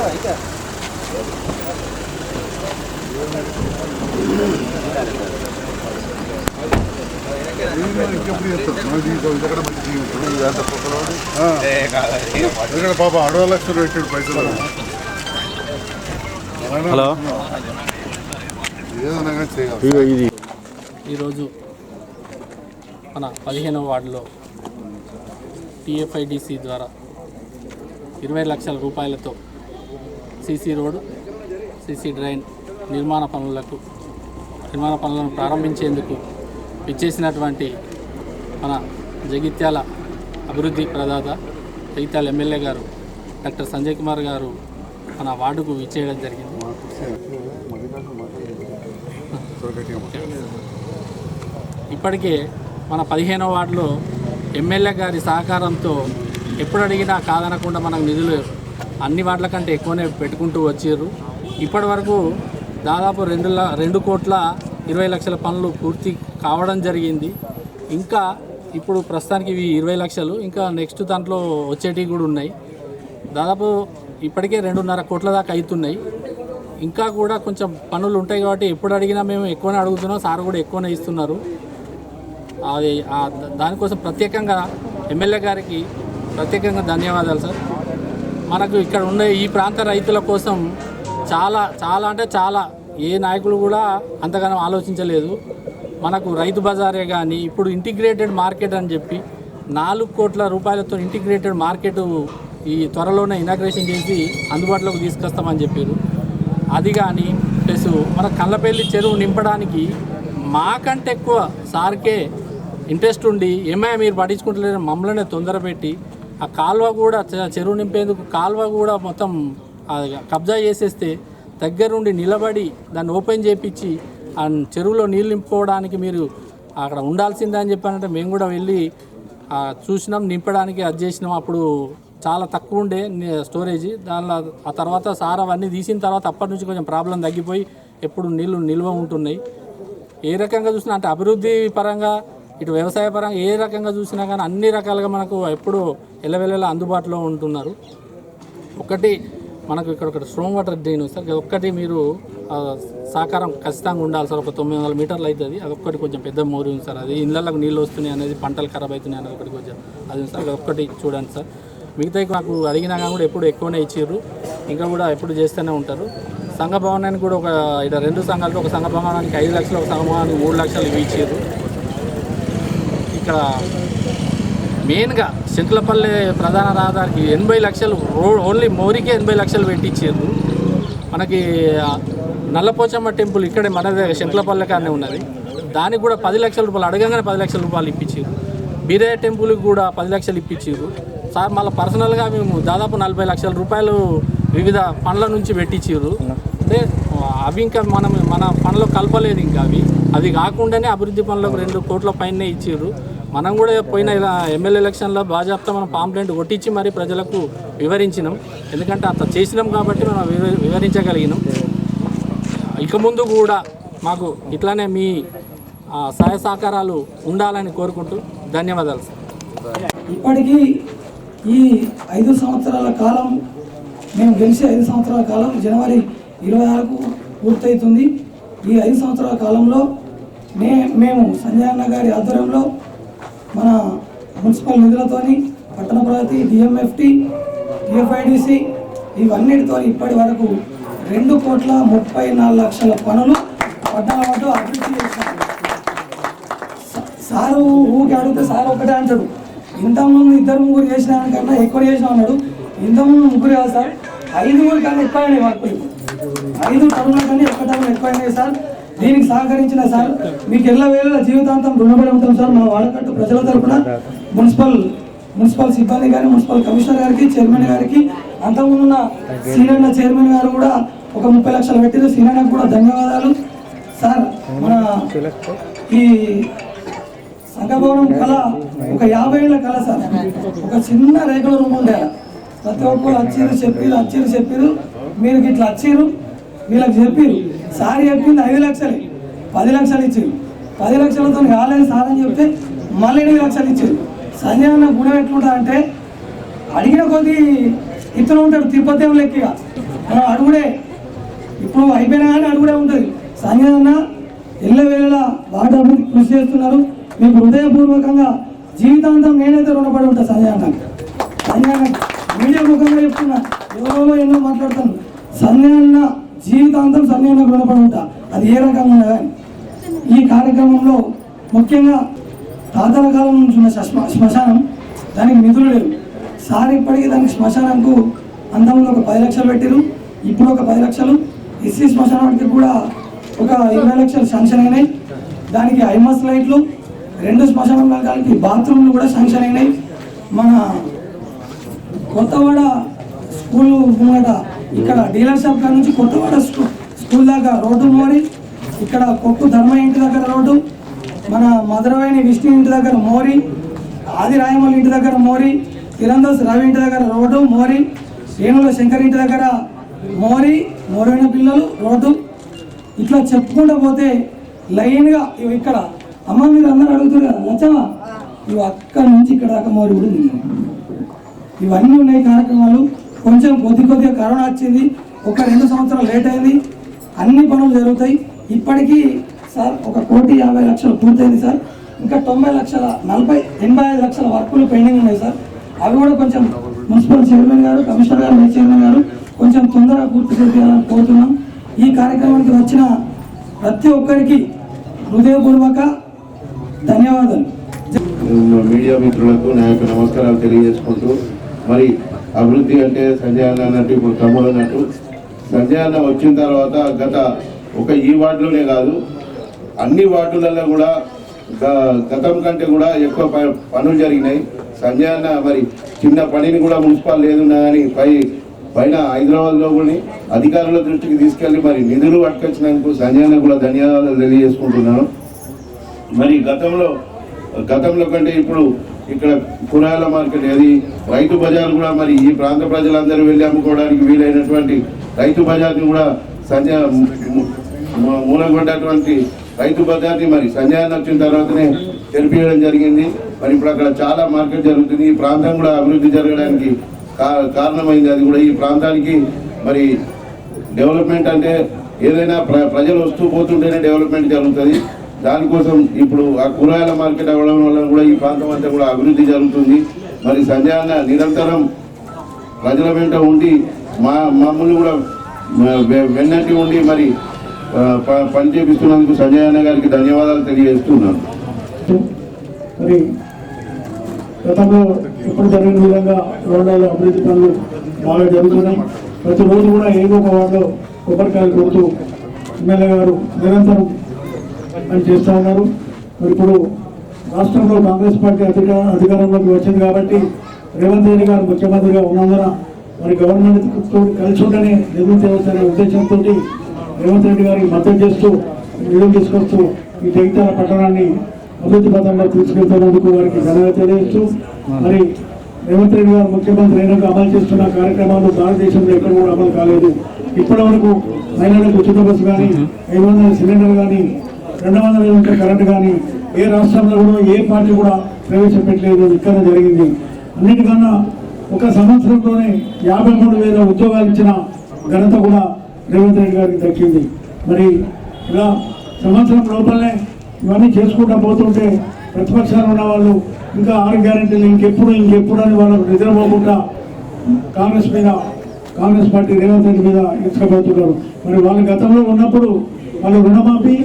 పాప 6 లక్షలు పెట్టాడు పైసలు. హలో, ఈరోజు మన 15వ వార్డులో టీఎఫ్ఐడిసి ద్వారా 20 లక్షల రూపాయలతో సీసీ రోడ్, సీసీ డ్రైన్ నిర్మాణ పనులను ప్రారంభించేందుకు ఇచ్చేసినటువంటి మన జగిత్యాల అభివృద్ధి ప్రదాత జగిత్యాల ఎమ్మెల్యే గారు డాక్టర్ సంజయ్ కుమార్ గారు మన వార్డుకు ఇచ్చేయడం జరిగింది. ఇప్పటికే మన 15వ వార్డులో ఎమ్మెల్యే గారి సహకారంతో ఎప్పుడు అడిగినా కాదనకుండా మనకు నిధులు అన్ని వార్డుల కంటే ఎక్కువనే పెట్టుకుంటూ వచ్చారు. ఇప్పటి వరకు దాదాపు 2,20 లక్షల పనులు పూర్తి కావడం జరిగింది. ఇంకా ఇప్పుడు ప్రస్తుతానికి ఇవి 20 లక్షలు, ఇంకా నెక్స్ట్ దాంట్లో వచ్చేటివి కూడా ఉన్నాయి. దాదాపు ఇప్పటికే 2.5 కోట్ల దాకా అవుతున్నాయి. ఇంకా కూడా కొంచెం పనులు ఉంటాయి కాబట్టి ఎప్పుడు అడిగినా మేము ఎక్కువనే అడుగుతున్నాం, సార్ కూడా ఎక్కువనే ఇస్తున్నారు. అది దానికోసం ప్రత్యేకంగా ఎమ్మెల్యే గారికి ప్రత్యేకంగా ధన్యవాదాలు సార్. మనకు ఇక్కడ ఉండే ఈ ప్రాంత రైతుల కోసం చాలా అంటే చాలా ఏ నాయకులు కూడా అంతగానో ఆలోచించలేదు. మనకు రైతు బజారే కానీ ఇప్పుడు ఇంటిగ్రేటెడ్ మార్కెట్ అని చెప్పి 4 కోట్ల రూపాయలతో ఇంటిగ్రేటెడ్ మార్కెట్ ఈ త్వరలోనే ఇనాగ్రేషన్ చేసి అందుబాటులోకి తీసుకొస్తామని చెప్పారు. అది కానీ ప్లస్ మన కళ్ళపల్లి చెరువు నింపడానికి మాకంటే ఎక్కువ సార్కే ఇంట్రెస్ట్ ఉండి ఏమైనా మీరు పట్టించుకుంటలేరు మమ్మల్ని తొందర పెట్టి ఆ కాలువ కూడా చెరువు నింపేందుకు కాలువ కూడా మొత్తం కబ్జా చేసేస్తే దగ్గరుండి నిలబడి దాన్ని ఓపెన్ చేయించి ఆ చెరువులో నీళ్ళు నింపుకోవడానికి మీరు అక్కడ ఉండాల్సిందే అని చెప్పానంటే మేము కూడా వెళ్ళి చూసినాం, నింపడానికి అది చేసినాం. అప్పుడు చాలా తక్కువ ఉండే స్టోరేజ్. దానిలో ఆ తర్వాత సార్ అవన్నీ తీసిన తర్వాత అప్పటి నుంచి కొంచెం ప్రాబ్లం తగ్గిపోయి ఎప్పుడు నీళ్ళు నిల్వ ఉంటున్నాయి. ఏ రకంగా చూసినా అంటే అభివృద్ధి పరంగా ఇటు వ్యవసాయ పరంగా ఏ రకంగా చూసినా కానీ అన్ని రకాలుగా మనకు ఎప్పుడు ఎల్లవెల్లలా అందుబాటులో ఉంటున్నారు. ఒకటి మనకు ఇక్కడ స్ట్రోమ్ వాటర్ డ్రైన్ సార్, ఒక్కటి మీరు సహకారం ఖచ్చితంగా ఉండాలి సార్. ఒక 900 మీటర్లు అవుతుంది. అదొక్కటి కొంచెం పెద్ద మోరు ఉంది సార్. అది ఇళ్ళకు నీళ్ళు వస్తున్నాయి అనేది, పంటలు ఖరాబ్ అవుతున్నాయి అనేది ఒకటి కొంచెం అది సార్. ఒక్కటి చూడండి సార్. మిగతా నాకు అడిగినా కానీ కూడా ఎప్పుడు ఎక్కువనే ఇచ్చారు, ఇంకా కూడా ఎప్పుడు చేస్తూనే ఉంటారు. సంఘ భవనానికి కూడా ఇక్కడ 2 సంఘాలతో ఒక సంఘ భవనానికి 5 లక్షలు, ఒక సంఘ భవనానికి 3 లక్షలు ఇవి ఇచ్చారు. ఇక్కడ మెయిన్గా శంకులపల్లి ప్రధాన రహదారికి 80 లక్షలు ఓన్లీ మోరీకే 80 లక్షలు పెట్టించారు. మనకి నల్లపోచమ్మ టెంపుల్ ఇక్కడే మన శంకులపల్లి కానే ఉన్నది, దానికి కూడా 10 లక్షల రూపాయలు అడగంగానే 10 లక్షల రూపాయలు ఇప్పించారు. బీరయ్య టెంపుల్కి కూడా 10 లక్షలు ఇప్పించారు సార్. మళ్ళీ పర్సనల్గా మేము దాదాపు 40 లక్షల రూపాయలు వివిధ పనుల నుంచి పెట్టించారు. అంటే అవి ఇంకా మన పనులు కలపలేదు. ఇంకా అది కాకుండానే అభివృద్ధి పనులకు 2 కోట్ల పైనే ఇచ్చారు. మనం కూడా పోయిన ఇలా ఎమ్మెల్యే ఎలక్షన్లో బాజాప్తా మనం పాంప్లెంట్ కొట్టించి మరి ప్రజలకు వివరించినాం. ఎందుకంటే అంత చేసినాం కాబట్టి మనం వివరించగలిగినాం. ఇక ముందు కూడా మాకు ఇట్లానే మీ సహాయ సహకారాలు ఉండాలని కోరుకుంటూ ధన్యవాదాలు సార్. ఇప్పటికీ ఈ 5 సంవత్సరాల కాలం మేము గెలిచి 5 సంవత్సరాల కాలం జనవరి 26కు పూర్తవుతుంది. ఈ 5 సంవత్సరాల కాలంలో మేము సంజయ్ అన్న గారి ఆధ్వర్యంలో మన మున్సిపల్ నిధులతోని పట్టణ ప్రగతి, డిఎంఎఫ్టి, టిఎఫ్ఐడిసి ఇవన్నిటితో ఇప్పటి వరకు 2,34 లక్షల పనులు పట్టణ వాటి అభివృద్ధి చేశారు. సారు ఊరికి అడిగితే సార్ ఒకటే అంటాడు, ఇంతకుముందు 2-3 చేసిన కన్నా ఎక్కువ చేసిన అన్నాడు. ఇంతకుముందు 3 కాదు సార్, 5 కన్నా ఎక్కువైనాయి వర్కులు. 5 టన్నుల కన్నా ఎక్కువ టన్నులు ఎక్కువైనాయి సార్. దీనికి సహకరించిన సార్ మీకు ఎల్లవేళ జీవితాంతం రుణపడి ఉంటాం సార్. మా వాడకట్టు ప్రజల తరఫున మున్సిపల్ సిబ్బంది కానీ, మున్సిపల్ కమిషనర్ గారికి, చైర్మన్ గారికి, అంతకుముందున్న సీనియర్ చైర్మన్ గారు కూడా ఒక 30 లక్షలు పెట్టారు. సీనియర్కి కూడా ధన్యవాదాలు సార్. మన ఈ సంఘభవనం కళ ఒక 50 ఏళ్ళ కళ సార్. ఒక చిన్న రేకుల రూమ్ ఉండేలా ప్రతి ఒక్కరు వచ్చారు చెప్పారు మీరు ఇట్లా వచ్చారు వీళ్ళకి చెప్పారు. సార్ చెప్పింది 5 లక్షలే, 10 లక్షలు ఇచ్చారు. 10 లక్షలతో కాలేదు సార్ అని చెప్తే మళ్ళీ 8 లక్షలు ఇచ్చారు. సంజయ్ అన్న గుణం ఎట్లుంటా అంటే అడిగిన కొద్ది ఇతను ఉంటాడు తిరుపతి లెక్కగా. మనం అడుగుడే ఇప్పుడు అయిపోయినా కానీ అడుగుడే ఉంటుంది. సంజయ్ అన్న ఎల్లవేళలా వాటి అభివృద్ధి కృషి చేస్తున్నారు. మీకు హృదయపూర్వకంగా జీవితాంతం నేనైతే రుణపడి ఉంటాను సంజయ్ అన్న. సంజయ్ అన్న మీడియా ముఖంగా చెప్తున్నా, ఎవరో ఎన్నో మాట్లాడుతాను. సంజయ్ అన్న జీవితాంతం సంజయ్ అన్న రుణపడి ఉంటా, అది ఏ రకంగా ఉన్నా కానీ. ఈ కార్యక్రమంలో ముఖ్యంగా తాతల కాలం నుంచి ఉన్న శ్మశానం, దానికి నిధులు లేవు సార్. ఇప్పటికీ దానికి శ్మశానంకు అంతకుముందు ఒక 10 లక్షలు పెట్టారు, ఇప్పుడు ఒక 10 లక్షలు. ఎస్సీ శ్మశానానికి కూడా ఒక 20 లక్షలు శాంక్షన్ అయినాయి. దానికి ఐమస్ లైట్లు, 2 శ్మశానంలో కలిపి బాత్రూమ్లు కూడా శాంక్షన్ అయినాయి. మన కొత్తవాడ స్కూల్ ముంగట ఇక్కడ డీలర్ షాప్ కాడ నుంచి కొత్తవాడ స్కూల్ దాకా రోడ్డు మోరి, ఇక్కడ కొక్కు ధర్మ ఇంటి దగ్గర రోడ్డు, మన మధురవాణి విష్ణు ఇంటి దగ్గర మోరి, ఆది రాయమల్ ఇంటి దగ్గర మోరి, తిరందస్ రవి ఇంటి దగ్గర రోడ్డు మోరి, రేణుల శంకర్ ఇంటి దగ్గర మోరి, మోరైన పిల్లలు రోడ్డు. ఇట్లా చెప్పుకుంటూ పోతే లైన్గా ఇవి ఇక్కడ అమ్మ మీరు అందరూ అడుగుతారు కదా నచ్చమా, ఇవి అక్కడి నుంచి ఇక్కడ దాకా మోరి కూడా ఉంది. ఇవన్నీ ఉన్నాయి కార్యక్రమాలు. కొంచెం కొద్దిగా కరోనా వచ్చింది, ఒక 2 సంవత్సరాలు లేట్ అయింది. అన్ని పనులు జరుగుతాయి. ఇప్పటికీ సార్ 1,50,00,000 పూర్తయింది సార్. ఇంకా 85 లక్షల వర్కులు పెండింగ్ ఉన్నాయి సార్. అవి కూడా కొంచెం మున్సిపల్ చైర్మన్ గారు, కమిషనర్ గారు, వైస్ చైర్మన్ గారు కొంచెం తొందరగా పూర్తి చేయాలని కోరుతున్నాం. ఈ కార్యక్రమానికి వచ్చిన ప్రతి ఒక్కరికి హృదయపూర్వక ధన్యవాదాలు. మీడియా మిత్రులకు నా యొక్క నమస్కారాలు తెలియజేసుకుంటూ, మరి అభివృద్ధి అంటే సంజయ్ అన్న అన్నట్టు ఇప్పుడు తమ్ముడు అన్నట్టు సంజయ్ అన్న వచ్చిన తర్వాత గత ఒక ఈ వార్డులోనే కాదు అన్ని వార్డులలో కూడా గతం కంటే కూడా ఎక్కువ పనులు జరిగినాయి. సంజయ్ అన్న మరి చిన్న పనిని కూడా మున్సిపల్ లేదున్నా కానీ పైన హైదరాబాద్లో కూడా అధికారుల దృష్టికి తీసుకెళ్లి మరి నిధులు పట్టుకొచ్చినందుకు సంజయ్ అన్న కూడా ధన్యవాదాలు తెలియజేసుకుంటున్నాను. మరి గతంలో కంటే ఇప్పుడు ఇక్కడ కూరగాయల మార్కెట్ అది రైతు బజార్ కూడా మరి ఈ ప్రాంత ప్రజలందరూ వెళ్ళి అమ్ముకోవడానికి వీలైనటువంటి రైతు బజార్ని కూడా సంజయ్ మూలగొడ్డటువంటి రైతు బజార్ని మరి సంజయ్ అన్న వచ్చిన తర్వాతనే తెరిపియడం జరిగింది. మరి ఇప్పుడు అక్కడ చాలా మార్కెట్ జరుగుతుంది. ఈ ప్రాంతం కూడా అభివృద్ధి జరగడానికి కారణమైంది. అది కూడా ఈ ప్రాంతానికి మరి డెవలప్మెంట్ అంటే ఏదైనా ప్రజలు వస్తూ పోతుంటేనే డెవలప్మెంట్ జరుగుతుంది. దానికోసం ఇప్పుడు ఆ కూరగాయల మార్కెట్ అవ్వడం వల్ల కూడా ఈ ప్రాంతం అంతా కూడా అభివృద్ధి జరుగుతుంది. మరి సంజయ్ అన్న నిరంతరం ప్రజల వెంట ఉండి మమ్మల్ని కూడా వెన్నట్టి ఉండి మరి పని చేపిస్తున్నందుకు సంజయ్ అన్న గారికి ధన్యవాదాలు తెలియజేస్తున్నాను. మరి గతంలో ఇప్పుడు జరిగిన విధంగా రోడ్లలో అభివృద్ధి పనులు బాగా జరుగుతున్నాయి. ప్రతిరోజు కూడా ఏదో ఒక వార్డులో కొబ్బరికాయలు కొడుతూ ఎమ్మెల్యే గారు నిరంతరం పని చేస్తూ ఉన్నారు. మరి ఇప్పుడు రాష్ట్రంలో కాంగ్రెస్ పార్టీ అధికారంలోకి వచ్చింది కాబట్టి రేవంత్ రెడ్డి గారు ముఖ్యమంత్రిగా ఉన్నందున మరి గవర్నమెంట్తో కలిసి ఉంటేనే నిధులు తేవచ్చనే ఉద్దేశంతో రేవంత్ రెడ్డి గారికి మద్దతు చేస్తూ నిధులు తీసుకొస్తూ ఈ జగిత్యాల పట్టణాన్ని అభివృద్ధి పథంలో తీసుకెళ్తున్నందుకు వారికి ధన్యవాదాలు తెలియజేస్తూ, మరి రేవంత్ రెడ్డి గారు ముఖ్యమంత్రి అయినాక అమలు చేస్తున్న కార్యక్రమాలు భారతదేశంలో ఎక్కడ కూడా అమలు కాలేదు. ఇప్పటి వరకు మహిళలకు ఉచిత బస్సు కానీ, 500 సిలిండర్ కానీ, 200 యూనిట్ల కరెంటు కానీ ఏ రాష్ట్రంలో కూడా ఏ పార్టీ కూడా ప్రవేశపెట్టలేదు. ఇక్కడ జరిగింది. అన్నిటికన్నా ఒక సంవత్సరంలోనే 53,000 ఉద్యోగాలు ఇచ్చిన ఘనత కూడా రేవంత్ రెడ్డి గారికి దక్కింది. మరి ఇలా సంవత్సరం లోపలనే ఇవన్నీ చేసుకుంటూ పోతుంటే ప్రతిపక్షాలు ఉన్న వాళ్ళు ఇంకా 6 గ్యారెంటీలు ఇంకెప్పుడు అని వాళ్ళకు నిద్రపోకుండా కాంగ్రెస్ పార్టీ రేవంత్ రెడ్డి మీద ఇసుకపోతున్నారు. మరి వాళ్ళు గతంలో ఉన్నప్పుడు వాళ్ళు రుణమాఫీ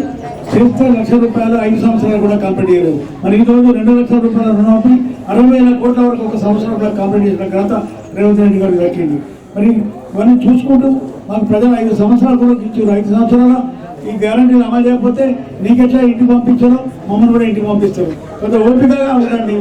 చేస్తే ₹1,00,000 5 సంవత్సరాలు కూడా కంప్లీట్ చేయలేదు. మరి ఈరోజు ₹2,00,000 రుణమాఫీ 60,000 కోట్ల వరకు ఒక సంవత్సరం కూడా కంప్లీట్ చేసిన ఘనత రేవంత్ రెడ్డి గారికి దక్కింది. మరి ఇవన్నీ చూసుకుంటూ మాకు ప్రజలు 5 సంవత్సరాలు కూడా ఇచ్చారు. 5 సంవత్సరాల ఈ గ్యారంటీలు అమలు చేయకపోతే నీకెట్లా ఇంటికి పంపించారో మమ్మల్ని కూడా ఇంటికి పంపిస్తారు. కొంత ఓపికగా ఉండండి.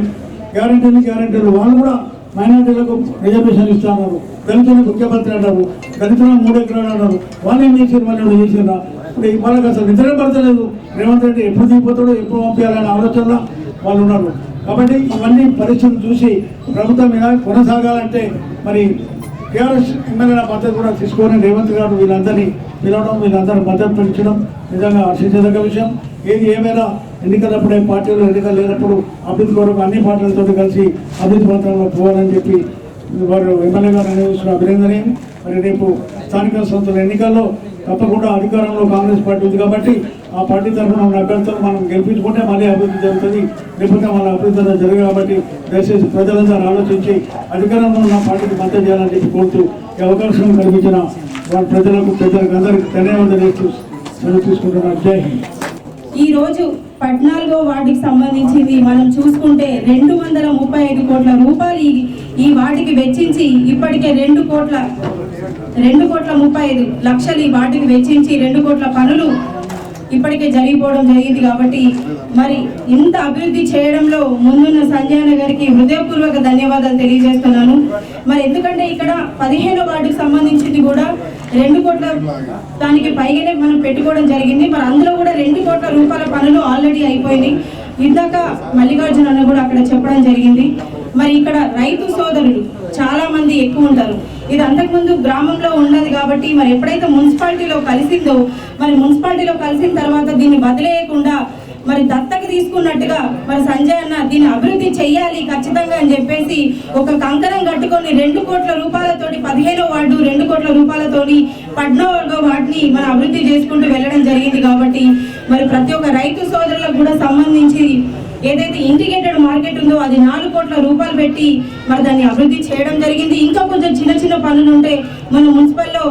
గ్యారంటీలు వాళ్ళు కూడా మైనార్టీలకు రిజర్వేషన్ ఇస్తున్నారు, దళితులకు ముఖ్యమంత్రి అంటారు, దళితులకు 3 ఎకరాలు అన్నారు. వాళ్ళు ఏం చేశారు? వాళ్ళు చేసిరా? ఇప్పుడు వాళ్ళకి అసలు నిద్ర పడతలేదు. రేవంత్ రెడ్డి ఎప్పుడు దిగిపోతాడో, ఎప్పుడు పంపించాలనే ఆలోచనలో వాళ్ళు ఉన్నారు. కాబట్టి ఇవన్నీ పరిస్థితులు చూసి ప్రభుత్వం మీద కొనసాగాలంటే మరి టీఆర్ఎస్ ఎమ్మెల్యేల మద్దతు కూడా తీసుకొని రేవంత్ గారు వీళ్ళందరినీ పిలవడం, వీళ్ళందరూ మద్దతు పెంచడం నిజంగా హర్షించదగ్గ విషయం. ఏది ఏమైనా ఎన్నికలప్పుడే పార్టీలు ఎన్నికలు లేనప్పుడు అభివృద్ధి కొరకు అన్ని పార్టీలతో కలిసి అభివృద్ధి పత్రంలో పోవాలని చెప్పి వారు ఎమ్మెల్యే గారు నిర్వహిస్తున్న అభినందనీయం. మరి రేపు స్థానిక సంస్థల ఎన్నికల్లో తప్పకుండా అధికారంలో కాంగ్రెస్ పార్టీ ఉంది కాబట్టి ఆ పార్టీ తరఫున ఉన్న అభ్యర్థులను మనం గెలిపించుకుంటే మళ్ళీ అభివృద్ధి జరుగుతుంది, లేకపోతే మన అభివృద్ధి జరగదు. కాబట్టి దయచేసి ప్రజలందరూ ఆలోచించి అధికారంలో ఉన్న పార్టీకి మద్దతు చేయాలని చెప్పి కోరుతూ ఈ అవకాశం కల్పించిన పెద్దలకు అందరికీ ధన్యవాదాలు చేస్తూ సెలవు తీసుకుంటున్నాను. జై హింద్. ఈ రోజు 14వ వార్డుకి సంబంధించింది మనం చూసుకుంటే 235 కోట్ల రూపాయలు ఈ వార్డుకి వెచ్చించి ఇప్పటికే 2,35 లక్షలు ఈ వార్డుకి వెచ్చించి 2 కోట్ల పనులు ఇప్పటికే జరిగిపోవడం జరిగింది. కాబట్టి మరి ఇంత అభివృద్ధి చేయడంలో ముందున్న సంజయ్ అన్న గారికి హృదయపూర్వక ధన్యవాదాలు తెలియజేస్తున్నాను. మరి ఎందుకంటే ఇక్కడ 15వ వార్డుకి సంబంధించింది కూడా 2 కోట్ల దానికి పైగానే మనం పెట్టుకోవడం జరిగింది. మరి అందులో కూడా 2 కోట్ల రూపాయల పనులు ఆల్రెడీ అయిపోయింది. ఇందాక మల్లికార్జున అన్న కూడా అక్కడ చెప్పడం జరిగింది. మరి ఇక్కడ రైతు సోదరులు చాలా మంది ఎక్కువ ఉంటారు. ఇది అంతకుముందు గ్రామంలో ఉన్నది కాబట్టి మరి ఎప్పుడైతే మున్సిపాలిటీలో కలిసిందో మరి మున్సిపాలిటీలో కలిసిన తర్వాత దీన్ని వదిలేయకుండా మరి దత్తకు తీసుకున్నట్టుగా మరి సంజయ్ అన్న దీన్ని అభివృద్ధి చెయ్యాలి ఖచ్చితంగా అని చెప్పేసి ఒక కంకణం కట్టుకొని 2 కోట్ల రూపాయలతోటి 15వ వార్డు 2 కోట్ల రూపాయలతోటి 14వ వార్డుని మన అభివృద్ధి చేసుకుంటూ వెళ్ళడం జరిగింది. కాబట్టి మరి ప్రతి ఒక్క రైతు సోదరులకు కూడా సంబంధించి ఏదైతే ఇంటిగ్రేటెడ్ మార్కెట్ ఉందో అది 4 కోట్ల రూపాయలు పెట్టి మరి దాన్ని అభివృద్ధి చేయడం జరిగింది. ఇంకా కొంచెం చిన్న పనులు ఉంటే మన మున్సిపల్లో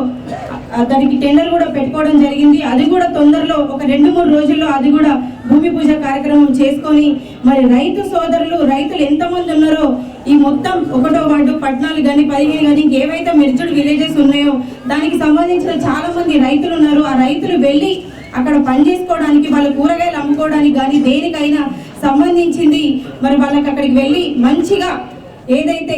దానికి టెండర్ కూడా పెట్టుకోవడం జరిగింది. అది కూడా తొందరలో ఒక 2-3 రోజుల్లో అది కూడా భూమి పూజ కార్యక్రమం చేసుకొని మరి రైతు సోదరులు రైతులు ఎంతమంది ఉన్నారో ఈ మొత్తం 1వ వార్డు 14 కానీ 15 కానీ ఇంకేవైతే మెర్జ్డ్ విలేజెస్ ఉన్నాయో దానికి సంబంధించిన చాలా మంది రైతులు ఉన్నారు. ఆ రైతులు వెళ్ళి అక్కడ పని చేసుకోవడానికి వాళ్ళ కూరగాయలు అమ్ముకోవడానికి కానీ దేనికైనా సంబంధించింది మరి వాళ్ళకి అక్కడికి వెళ్ళి మంచిగా ఏదైతే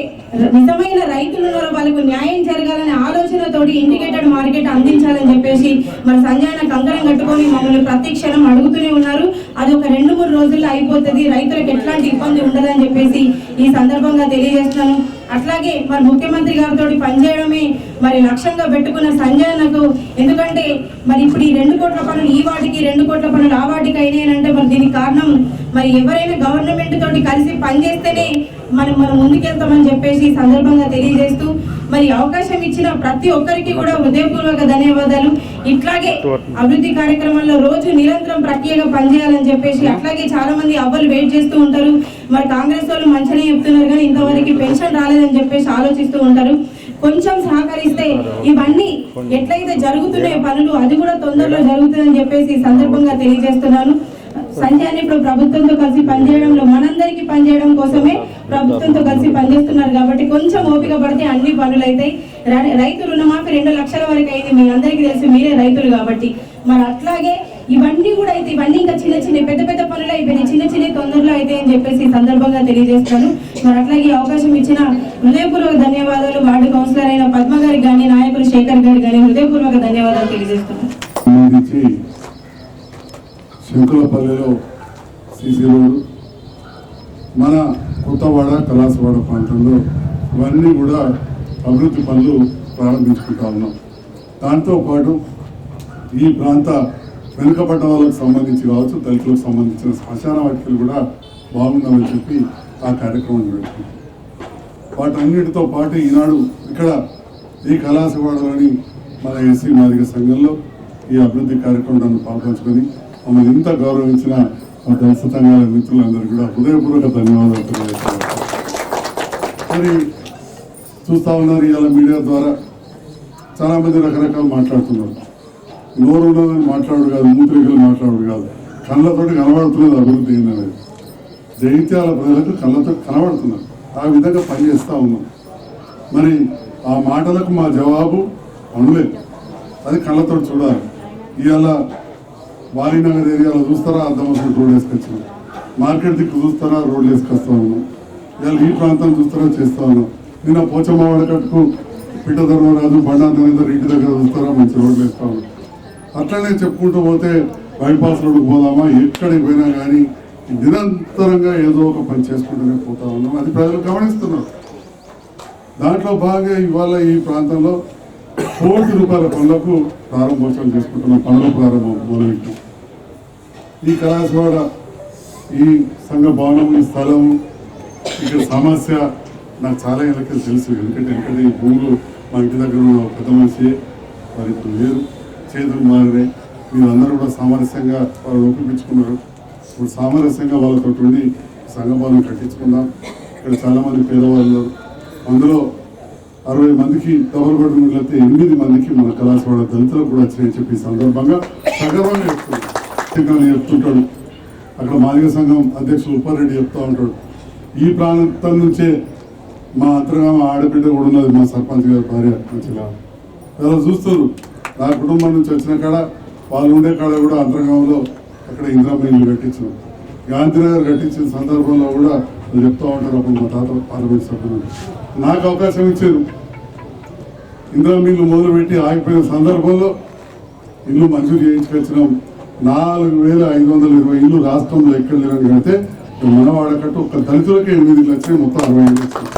నిజమైన రైతులు ఉన్నారో వాళ్ళకు న్యాయం జరగాలనే ఆలోచనతోటి ఇంటిగ్రేటెడ్ మార్కెట్ అందించాలని చెప్పేసి మరి సంజయ్ అన్న కంకణం కట్టుకొని మమ్మల్ని ప్రతి క్షణం అడుగుతూనే ఉన్నారు. అది ఒక 2-3 రోజుల్లో అయిపోతుంది, రైతులకు ఎట్లాంటి ఇబ్బంది ఉండదని చెప్పేసి ఈ సందర్భంగా తెలియజేస్తున్నాను. అట్లాగే మరి ముఖ్యమంత్రి గారితో పనిచేయడమే మరి లక్ష్యంగా పెట్టుకున్న సంజయ్ అన్నకు, ఎందుకంటే మరి ఇప్పుడు ఈ 2 కోట్ల పనులు ఈ వాటికి 2 కోట్ల పనులు ఆ వాటికి అయినాయంటే మరి దీనికి కారణం మరి ఎవరైనా గవర్నమెంట్ తోటి కలిసి పనిచేస్తేనే మనం ముందుకెళ్తామని చెప్పేసి ఈ సందర్భంగా తెలియజేస్తూ మరి అవకాశం ఇచ్చిన ప్రతి ఒక్కరికి కూడా హృదయపూర్వక ధన్యవాదాలు. ఇట్లాగే అభివృద్ధి కార్యక్రమాల్లో రోజు నిరంతరం ప్రక్రియగా పనిచేయాలని చెప్పేసి అట్లాగే చాలా మంది అవ్వలు వెయిట్ చేస్తూ ఉంటారు. మరి కాంగ్రెస్ వాళ్ళు మంచిగానే చెప్తున్నారు కానీ ఇంతవరకు పెన్షన్ రాలేదని చెప్పేసి ఆలోచిస్తూ ఉంటారు. కొంచెం సహకరిస్తే ఇవన్నీ ఎట్లయితే జరుగుతున్నాయో పనులు అది కూడా తొందరలో జరుగుతుందని చెప్పేసి ఈ సందర్భంగా తెలియజేస్తున్నాను. సంజయ్ ఇప్పుడు ప్రభుత్వంతో కలిసి పనిచేయడంలో మనందరికీ పనిచేయడం కోసమే ప్రభుత్వంతో కలిసి పనిచేస్తున్నారు కాబట్టి కొంచెం ఓపిక పడితే అన్ని పనులు అవుతాయి. రైతు రుణమాఫీ 2 లక్షల వరకు అయింది, మీ అందరికీ తెలుసు, మీరే రైతులు కాబట్టి. మరి అట్లాగే ఇవన్నీ కూడా అయితే ఇవన్నీ ఇంకా చిన్న పెద్ద పనులు అయిపోయినాయి, చిన్న తొందరలో అయితే అని చెప్పేసి ఈ సందర్భంగా తెలియజేస్తాను. మరి అట్లాగే అవకాశం ఇచ్చిన హృదయపూర్వక ధన్యవాదాలు వార్డు కౌన్సిలర్ అయిన పద్మ గారికి కానీ నాయకులు శేఖర్ గారికి కానీ హృదయపూర్వక ధన్యవాదాలు తెలియజేస్తున్నాను. శంకులపల్లిలో సీసీ రోడ్డు, మన కొత్తవాడ కలాసవాడ ప్రాంతంలో ఇవన్నీ కూడా అభివృద్ధి పనులు ప్రారంభించుకుంటా ఉన్నాం. దాంతోపాటు ఈ ప్రాంత వెనుకబడ్డ వాళ్ళకు సంబంధించి కావచ్చు, దళితులకు సంబంధించిన శ్మశాన వాటికలు కూడా బాగుండాలని చెప్పి ఆ కార్యక్రమం పెట్టుకుంటాం. వాటన్నిటితో పాటు ఈనాడు ఇక్కడ ఈ కలాసవాడలోని మన ఎస్సీ మాదిగ సంఘంలో ఈ అభివృద్ధి కార్యక్రమాన్ని పాల్పంచుకొని మమ్మల్ని ఇంత గౌరవించిన మా దళిత సంఘాల మిత్రులందరూ కూడా హృదయపూర్వక ధన్యవాదాలు తెలియజేస్తున్నారు. మరి చూస్తూ ఉన్నారు, ఇవాళ మీడియా ద్వారా చాలామంది రకరకాలు మాట్లాడుతున్నారు. నోరు ఉన్నదని మాట్లాడు కాదు, మూత్రికలు మాట్లాడు కాదు, కళ్ళతోటి కనబడుతున్నది అభివృద్ధి ఏందనేది. జగిత్యాల ప్రజలకు కళ్ళతో కనబడుతున్నారు, ఆ విధంగా పనిచేస్తూ ఉన్నాం. మరి ఆ మాటలకు మా జవాబు పనులే, అది కళ్ళతో చూడాలి. ఇవాళ వాలీనగర్ ఏరియాలో చూస్తారా అర్థమవుతుంది, రోడ్ వేసుకొచ్చినాం. మార్కెట్ దిక్కు చూస్తారా, రోడ్లు వేసుకొస్తా ఉన్నాం. ఇవాళ ఈ ప్రాంతం చూస్తారా, చేస్తా ఉన్నాం. నిన్న పోచమ్మ వాడకట్టుకు పిట్టధర్మరాజు బండాంతరేందర్ ఇంటి దగ్గర చూస్తారా, మంచి రోడ్లు వేస్తా ఉన్నాం. అట్లనే చెప్పుకుంటూ పోతే బైపాస్ రోడ్డుకు పోదామా, ఎక్కడికి పోయినా కానీ నిరంతరంగా ఏదో ఒక పని చేసుకుంటూనే పోతా ఉన్నాం. అది ప్రజలు గమనిస్తున్నారు. దాంట్లో భాగంగా ఇవాళ ఈ ప్రాంతంలో ₹1 కోటి పనులకు ప్రారంభోత్సవం చేసుకుంటున్నాం. పనుల ప్రారంభం మొదలెట్టాం. ఈ కళాశాల, ఈ సంఘ భవనం, ఈ స్థలం, ఇక్కడ సమస్య నాకు చాలా ఏళ్ళకి తెలుసు. ఎందుకంటే ఈ భూములు మా ఇంటి దగ్గర ఉన్న పెద్ద మనిషి మరి ఇప్పుడు లేరు, చేతులు మారినాయి. మీరందరూ కూడా సామరస్యంగా వాళ్ళు ఒప్పించుకున్నారు. ఇప్పుడు సామరస్యంగా వాళ్ళతో ఉండి సంఘభావం కట్టించుకుందాం. ఇక్కడ చాలామంది పేదవాళ్ళు, అందులో 60 మందికి డబుల్ బెడ్రూమ్ ఇళ్ళు అయితే 8 మందికి మన కళాశాల దళితులకు కూడా వచ్చినాయని చెప్పి ఈ సందర్భంగా సగర్వంగా చెప్తుంటాడు. అక్కడ మాదిగ సంఘం అధ్యక్షులు ఉప్పారెడ్డి చెప్తూ ఉంటాడు, ఈ ప్రాంతం నుంచే మా అంతర్గామ ఆడబిడ్డ కూడా ఉన్నది, మా సర్పంచ్ గారి భార్య మంచిగా అలా చూస్తారు. నా కుటుంబం నుంచి వచ్చిన కాడ వాళ్ళు ఉండే కాడ కూడా అంతర్గామంలో అక్కడ ఇంద్రామీలు కట్టించారు. గాంధీనగర్ కట్టించిన సందర్భంలో కూడా వాళ్ళు చెప్తూ ఉంటారు. అప్పుడు మా తాత పార్లమెంట్ సభ్యులు నాకు అవకాశం ఇచ్చారు. ఇంద్రామీలు మొదలుపెట్టి ఆగిపోయిన సందర్భంలో ఇల్లు మంజూరు చేయించుకొచ్చినాం. 4,520 ఇల్లు రాష్ట్రంలో ఎక్కడ లేరని కడితే మనవాడకట్టు ఒక దళితులకే 8 లక్షలు, మొత్తం 60 లక్షలు.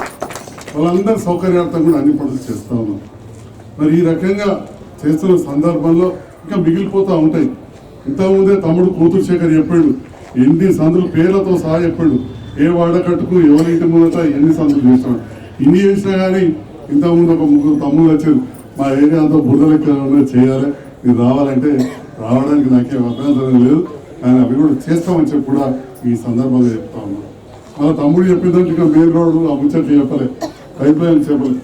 వాళ్ళందరూ సౌకర్యార్థం కూడా అన్ని పనులు చేస్తూ ఉన్నాం. మరి ఈ రకంగా చేస్తున్న సందర్భంలో ఇంకా మిగిలిపోతూ ఉంటాయి. ఇంతకుముందే తమ్ముడు కూతురు శేఖర్ చెప్పాడు, ఎన్ని సందులు పేర్లతో సహా చెప్పాడు, ఏ వాడకట్టుకు ఎవరింటి ముందట ఎన్ని సందులు చేస్తాడు. ఇన్ని చేసినా కానీ ఇంతకుముందు ఒక 3 తమ్ముళ్ళు వచ్చారు, మా ఏరియా అంతా బురద లెక్క చేయాలి, మీరు రావాలంటే రావడానికి నాకేం అభ్యంతరం లేదు, కానీ అవి కూడా చేస్తామని చెప్పి కూడా ఈ సందర్భంగా చెప్తా ఉన్నాం. మన తమ్ముడు చెప్పినట్టు ఇక మెయిన్ రోడ్డు ఆ ముచ్చట్లు చెప్పలే, పైప్ లైన్ చెప్పలే.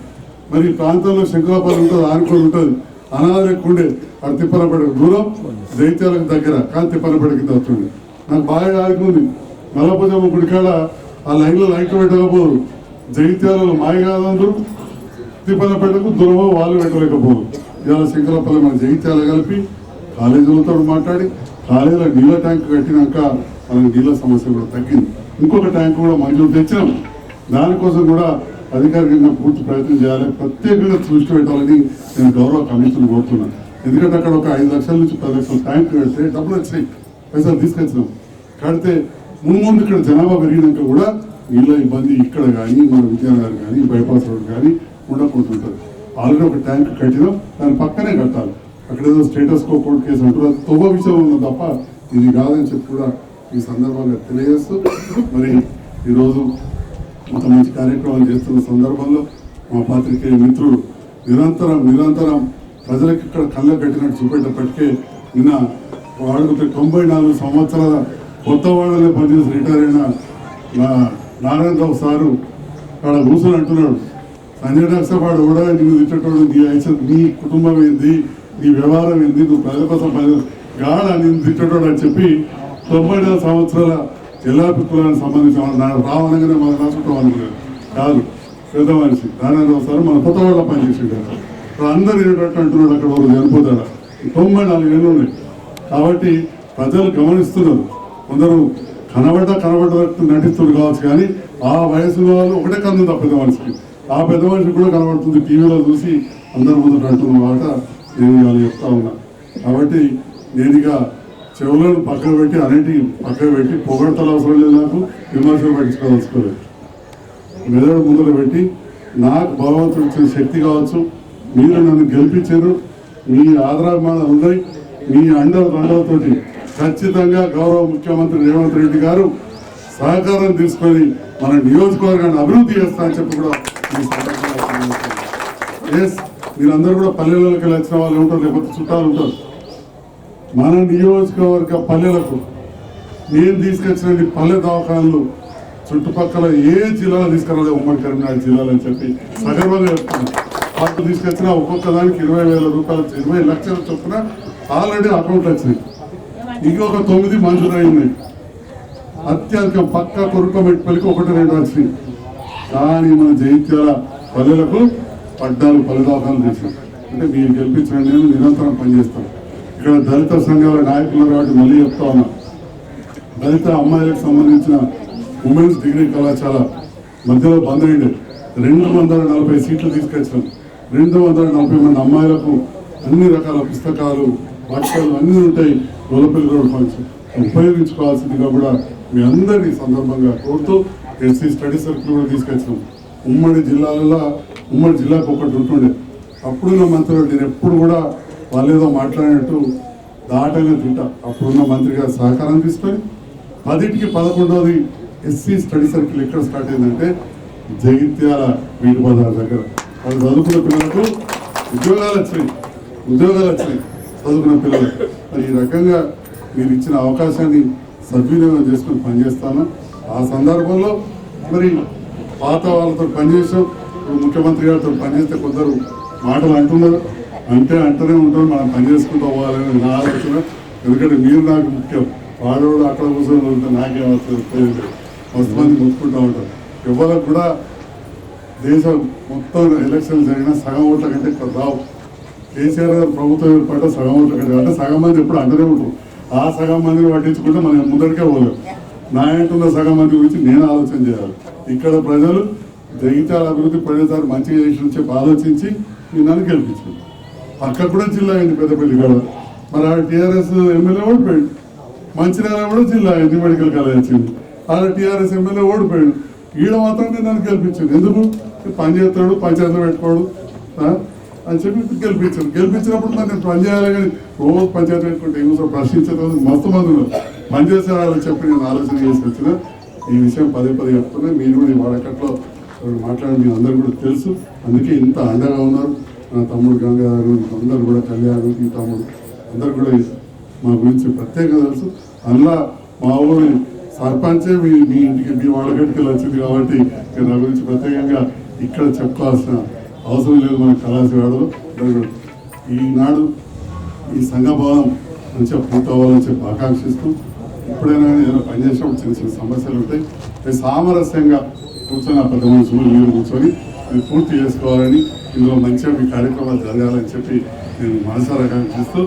మరి ఈ ప్రాంతంలో శంకురాపల్లి ఉంటుంది, ఆనుకొని ఉంటుంది, అనాథకుండే అటు తిప్పలపేట దూరం, జైత్యాలకు దగ్గర, కానీ తిప్పలపేట కింద వస్తుంది. నాకు బాగా ఆదుకుంది, మల్లపజమ్మ గుడికాడ ఆ లైన్లో లైట్లు పెట్టకపోరు, జైత్యాలలో మాయగాదందరూ తిప్పలపేటకు దూరమో వాళ్ళు పెట్టలేకపోరు. ఇవాళ శంకరపల్లి మన జైత్యాల కలిపి కాలేజీలతో మాట్లాడి కాలేజీలో నీళ్ళ ట్యాంక్ కట్టినాక మనకి నీళ్ళ సమస్య కూడా తగ్గింది. ఇంకొక ట్యాంక్ కూడా మంజూరు తెచ్చినాం. దానికోసం కూడా అధికారికంగా పూర్తి ప్రయత్నం చేయాలి, ప్రత్యేకంగా దృష్టి పెట్టాలని నేను గౌరవ కమిషన్ కోరుతున్నాను. ఎందుకంటే అక్కడ ఒక 5 లక్షల నుంచి 10 లక్షల ట్యాంక్ కడితే డబ్బులు వచ్చాయి, పైసలు తీసుకొచ్చినాం. కడితే ముందు ఇక్కడ జనాభా పెరిగినాక కూడా నీళ్ళ ఇబ్బంది ఇక్కడ కానీ మన విజయనగర్ కానీ బైపాస్ రోడ్ కానీ ఉండకుంటుంటుంది. ఆల్రెడీ ఒక ట్యాంక్ కట్టినాం, దాని పక్కనే కట్టాలి. అక్కడ ఏదో స్టేటస్ కో కోర్టు కేసు అంటారు, అది తొవ్వ విషయం ఉంది తప్ప ఇది కాదని చెప్పి కూడా ఈ సందర్భంగా తెలియజేస్తూ, మరి ఈరోజు ఇంత మంచి కార్యక్రమాలు చేస్తున్న సందర్భంలో మా పాత్రికేయ మిత్రుడు నిరంతరం ప్రజలకు ఇక్కడ కళ్ళకు కట్టినట్టు చూపేటప్పటికే నిన్న వాడుకుంటే 94 సంవత్సరాల కొత్త వాళ్ళనే పనిచేసి రిటైర్ అయిన నారాయణరావు సారు అక్కడ కూర్చొని అంటున్నాడు, సంజయ్ డాక్టర్ వాడు కూడా నిన్ను తిట్టేటోడు, నీ కుటుంబం ఏంది, నీ వ్యవహారం ఏంది, నువ్వు ప్రజల కోసం గాడ నిన్ను తిట్టేటోడు అని చెప్పి 94 సంవత్సరాల ఎల్లాపి కులానికి సంబంధించిన రావనగానే మన రాసుకుంటాం అనుకున్నారు కాదు, పెద్ద మనిషి నారాయణరావు సార్ మన కొత్త వాళ్ళ పనిచేసాడు కదా. ఇప్పుడు అందరు ఏంటంటే అంటున్నాడు, అక్కడ వాళ్ళు చనిపోతాడా, 94 ఏళ్ళు ఉన్నాయి. కాబట్టి ప్రజలు గమనిస్తున్నారు, కొందరు కనబడ్డట్టు నటిస్తున్నారు కావచ్చు, కానీ ఆ వయసులో వాళ్ళు ఒకటే కన్నుంది ఆ పెద్ద మనిషికి, ఆ పెద్ద మనిషికి కూడా కనబడుతుంది. టీవీలో చూసి అందరి ముందు అంటున్న మాట నేను ఇవాళ చెప్తా ఉన్నా. కాబట్టి నేను ఇక చెవులను పక్కన పెట్టి అన్నింటి పక్కన పెట్టి పొగడతలు అవసరం లేదు, నాకు విమర్శలు పట్టించుకోదలుచుకోలేదు. మెదడు ముందర పెట్టి నాకు భగవంతుడు ఇచ్చిన శక్తి కావచ్చు, మీరు నన్ను గెలిపించారు, మీ ఆదరాభిమానాలు ఉన్నాయి, మీ అండలతోటి ఖచ్చితంగా గౌరవ ముఖ్యమంత్రి రేవంత్ రెడ్డి గారు సహకారం తీసుకొని మన నియోజకవర్గాన్ని అభివృద్ధి చేస్తా అని చెప్పి కూడా మీరందరూ కూడా పల్లెల్లోకి వెళ్ళి వచ్చిన వాళ్ళు ఉంటారు, లేకపోతే చుట్టాలు ఉంటారు. మన నియోజకవర్గ పల్లెలకు నేను తీసుకొచ్చిన పల్లె దవాఖానలు చుట్టుపక్కల ఏ జిల్లాలో తీసుకురాలేదు, ఉమ్మడి కరీంనగర్ జిల్లాలో అని చెప్పి సగర్వంగా చెప్తున్నాను. వాళ్ళు తీసుకొచ్చిన ఒక్కొక్క దానికి 20,000 రూపాయలు 20 లక్షల చొప్పున ఆల్రెడీ అకౌంట్లు వచ్చినాయి. ఇంకొక 9 మంజూరు ఉన్నాయి. అత్యధికం పక్క కొరుకోమెట్పల్లికి 1-2 వచ్చినాయి. కానీ మన జైత్యాల పల్లెలకు 14 పల్లె దవాఖానలు చేసినాం. అంటే మీరు గెలిపించిన నేను నిరంతరం పనిచేస్తాను. ఇక్కడ దళిత సంఘాల నాయకులు కాబట్టి మళ్ళీ చెప్తా ఉన్నా, దళిత అమ్మాయిలకు సంబంధించిన ఉమెన్స్ డిగ్రీ కళాశాల మధ్యలో బంద్ అయ్యింది. 240 సీట్లు తీసుకొచ్చాం. 240 మంది అమ్మాయిలకు అన్ని రకాల పుస్తకాలు, బట్టలు అన్నీ ఉంటాయి. గొల్లపల్లి రోడ్ ఫంక్షన్ ఉపయోగించుకోవాల్సిందిగా కూడా మీ అందరినీ సందర్భంగా కోరుతూ ఎస్సీ స్టడీ సర్కిల్ కూడా తీసుకొచ్చాం. ఉమ్మడి జిల్లాకు ఒకటి ఉంటుండే. అప్పుడున్న మంత్రి నేను ఎప్పుడు కూడా వాళ్ళు ఏదో మాట్లాడినట్టు దాటనే తింటా. అప్పుడున్న మంత్రి గారు సహకారం తీసుకొని 10కి 11వది ఎస్సీ స్టడీ సర్కిల్ ఎక్కడ స్టార్ట్ అయిందంటే జగిత్యాల వీటి బజార్ దగ్గర. వాళ్ళు చదువుకున్న పిల్లలకు ఉద్యోగాలు వచ్చాయి. ఉద్యోగాలు వచ్చినాయి చదువుకున్న పిల్లలు. మరి ఈ రకంగా మీరు ఇచ్చిన అవకాశాన్ని సద్వినియోగం చేసుకుని పనిచేస్తాను. ఆ సందర్భంలో మరి పాత వాళ్ళతో పనిచేసాం, ఇప్పుడు ముఖ్యమంత్రి గారితో పనిచేస్తే కొందరు మాటలు అంటున్నారు, అంటూనే ఉంటారు, మనం పని చేసుకుంటూ పోవాలని నా ఆలోచన. ఎందుకంటే మీరు నాకు ముఖ్యం, వాడు అక్కడ కూర్చొని ఉంటే నాకేం వస్తుంది, మస్తు మంది ముట్టుకుంటూ ఉంటారు. ఎవరికి కూడా దేశం మొత్తం ఎలక్షన్లు జరిగినా సగం ఓట్ల కంటే ఇక్కడ రావు. కేసీఆర్ గారు ప్రభుత్వం ఏర్పడ్డ సగం ఓట్ల కంటే అంటే సగం మంది ఎప్పుడు అంటూనే ఉంటారు. ఆ సగం మందిని పట్టించుకుంటే మనం ముందరికే పోలేం. నా ఇంటున్న సగం మంది గురించి నేను ఆలోచన చేయాలి. ఇక్కడ ప్రజలు జగిత్యాల అభివృద్ధి ప్రజలు మంచిగా చేసి చెప్పి ఆలోచించి నన్ను గెలిపించారు. అక్కడ కూడా జిల్లా అయింది పెద్దపల్లి కూడా. మరి ఆ టీఆర్ఎస్ ఎమ్మెల్యే ఓడిపోయాడు. మంచిర్యాల కూడా జిల్లా అయింది, మెడికల్ కాలేజ్ వచ్చింది. ఆడ టీఆర్ఎస్ ఎమ్మెల్యే ఓడిపోయాడు. ఈడ మాత్రం నన్ను గెలిపించాడు. ఎందుకు? పని చేస్తాడు, పంచాయతీలో పెట్టుకోడు అని చెప్పి గెలిపించాడు. గెలిపించినప్పుడు మరి నేను పని చేయాలి కానీ రోజు పంచాయతీ పెట్టుకుంటే ఏమో ప్రశ్నించేది మస్తు మంది పని చేసే వాళ్ళని చెప్పి నేను ఆలోచన చేసి వచ్చిన ఈ విషయం పదే చెప్తున్నా. మీరు కూడా ఈ వాడకట్లో మాట్లాడి మీ అందరూ కూడా తెలుసు, అందుకే ఇంత అండగా ఉన్నారు. నా తమ్ముడు గంగాధరు, అందరు కూడా కళ్యాణ్, ఈ తమ్ముడు అందరు కూడా మా గురించి ప్రత్యేకంగా తెలుసు. అందులో మా ఊరి సర్పంచే మీ ఇంటికి మీ వాడగట్టుకి వచ్చింది కాబట్టి నా గురించి ప్రత్యేకంగా ఇక్కడ చెప్పుకోవాల్సిన అవసరం లేదు. మన కళాశాలలో ఈనాడు ఈ సంఘభావం మంచిగా పూర్తవ్వాలని చెప్పి ఆకాంక్షిస్తూ, ఎప్పుడైనా ఏదైనా పనిచేసినప్పుడు చిన్న చిన్న సమస్యలు ఉంటాయి, సామరస్యంగా కూర్చొని ఆ పెద్ద మనుషులు మీరు కూర్చొని మీరు పూర్తి చేసుకోవాలని, ఇందులో మంచిగా మీ కార్యక్రమాలు జరగాలని చెప్పి నేను మనసారా ఆకాంక్షిస్తూ,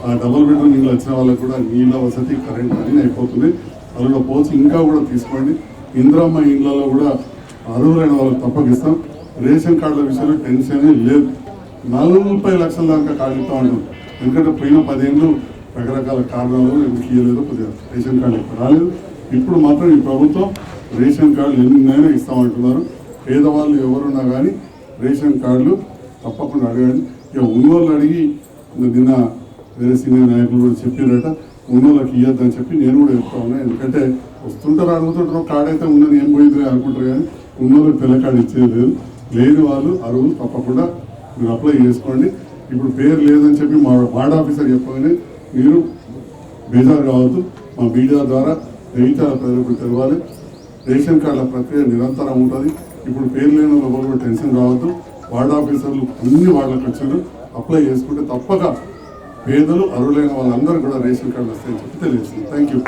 ఆ డబుల్ బెడ్రూమ్ ఇల్లు వచ్చిన వాళ్ళకు కూడా నీళ్ళ వసతి, కరెంట్ అన్నీ అయిపోతుంది. అందులో పోచి ఇంకా కూడా తీసుకోండి. ఇందిరమ్మ ఇళ్లలో కూడా అర్హులైన వాళ్ళకి తప్పకిస్తాం. రేషన్ కార్డుల విషయంలో టెన్షన్ లేదు. 40 లక్షల దాకా కార్డు ఇస్తా ఉంటాం. ఎందుకంటే పోయిన 10 ఏళ్ళు రకరకాల కారణాలు ఎందుకు ఇవ్వలేదు, కొద్దిగా రేషన్ కార్డు ఇప్పుడు రాలేదు. ఇప్పుడు మాత్రం ఈ ప్రభుత్వం రేషన్ కార్డులు ఎన్నైనా ఇస్తామంటున్నారు. పేదవాళ్ళు ఎవరున్నా కానీ రేషన్ కార్డులు తప్పకుండా అడగండి. ఇక ఉన్నోళ్ళు అడిగి నిన్న వేరే సీనియర్ నాయకులు కూడా చెప్పారట, ఉన్నోళ్ళకి ఇవ్వద్దని చెప్పి నేను కూడా చెప్తా ఉన్నాను. ఎందుకంటే వస్తుంటారు, అడుగుతుంటారు, కార్డు అయితే ఉందని ఏం పోయింది అనుకుంటారు, కానీ ఉన్నోళ్ళకి తెల్ల కార్డు ఇచ్చేది లేదు. లేని వాళ్ళు అరువులు తప్పకుండా మీరు అప్లై చేసుకోండి. ఇప్పుడు పేరు లేదని చెప్పి మా వార్డ్ ఆఫీసర్ చెప్పగానే మీరు బేజారు కావద్దు. మా మీడియా ద్వారా జగిత్యాల ప్రజలకు తెలవాలి. రేషన్ కార్డుల ప్రక్రియ నిరంతరం ఉంటుంది. ఇప్పుడు పేరు లేని వాళ్ళు కూడా టెన్షన్ రావద్దు. వార్డ్ ఆఫీసర్లు అన్ని వాళ్ళకి వచ్చారు, అప్లై చేసుకుంటే తప్పక పేదలు అర్హులైన వాళ్ళందరూ కూడా రేషన్ కార్డులు వస్తాయని చెప్పి తెలియజేస్తుంది. Thank you.